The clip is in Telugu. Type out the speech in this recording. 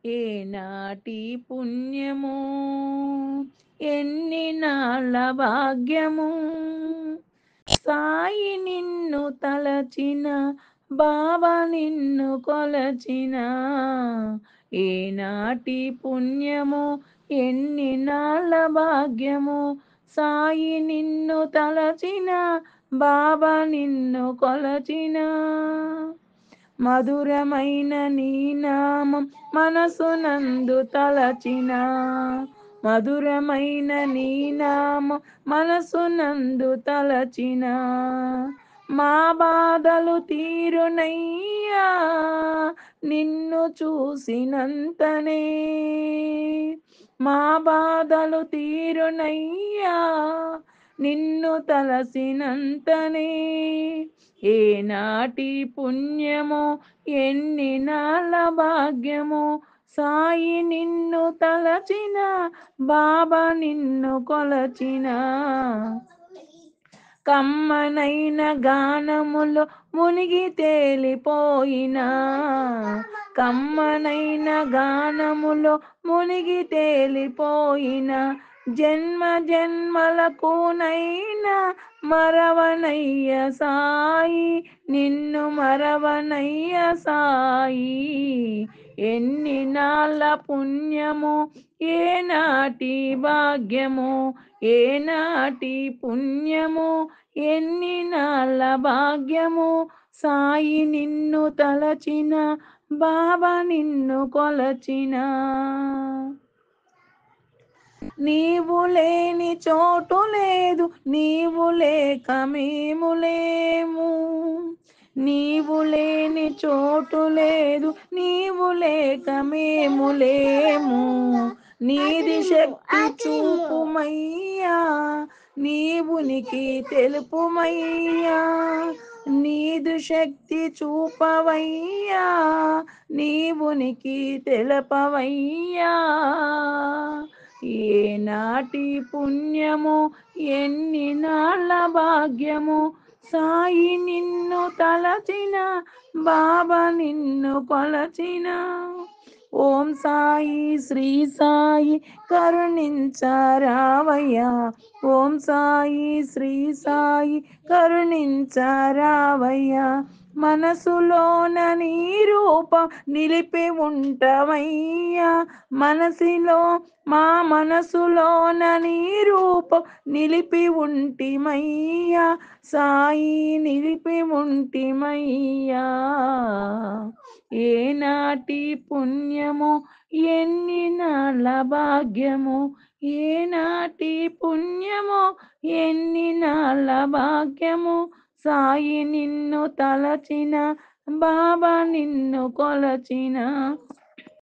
ఏనాటి పుణ్యము ఎన్ని నాళ్ళ భాగ్యము సాయి నిన్ను తలచిన బాబా నిన్ను కొలచిన ఏనాటి పుణ్యము ఎన్ని నాళ్ళ భాగ్యము సాయి నిన్ను తలచిన బాబా నిన్ను కొలచిన మధురమైన నీ నామం మనసునందు తలచిన మధురమైన నీ నామం మనసునందు తలచిన మా బాధలు తీరునయ్యా నిన్ను చూసినంతనే మా బాధలు తీరునయ్యా నిన్ను తలసినంతనే ఏనాటి పుణ్యమో ఎన్ని నాళ్ళ భాగ్యమో సాయి నిన్ను తలచిన బాబా నిన్ను కొలచిన కమ్మనైన గానములో మునిగి తేలిపోయినా కమ్మనైన గానములో మునిగి తేలిపోయిన జన్మ జన్మలకునైనా మరవనయ్య సాయి నిన్ను మరవనయ్య సాయి ఎన్ని నాళ్ళ పుణ్యము ఏనాటి భాగ్యము ఏనాటి పుణ్యము ఎన్ని నాళ్ళ భాగ్యము సాయి నిన్ను తలచిన బాబా నిన్ను కొలచిన నీవు లేని చోటు లేదు నీవు లేక మేము లేము నీవు లేని చోటు లేదు నీవు లేక మేము లేము నీది శక్తి చూపుమయ్యా నీవునికి తెలుపుమయ్యా నీదు శక్తి చూపవయ్యా నీవునికి తెలపవయ్యా ఏనాటి పుణ్యము ఎన్ని నాళ్ళ భాగ్యము సాయి నిన్ను తలచిన బాబా నిన్ను కొలచిన ఓం సాయి శ్రీ సాయి కరుణించరావయ్యా ఓం సాయి శ్రీ సాయి కరుణించరావయ్యా మనసులోన నీ రూపం నిలిపి ఉంటవయ్యా మనసులో మా మనసులోన నీ రూపం నిలిపి ఉంటిమయ్యా సాయి నిలిపి ఉంటిమయ్యా ఏనాటి పుణ్యము ఎన్ని నాళ్ళ భాగ్యము ఏనాటి పుణ్యము ఎన్ని నాళ్ళ భాగ్యము సాయి నిన్ను తలచిన బాబా నిన్ను కొలచిన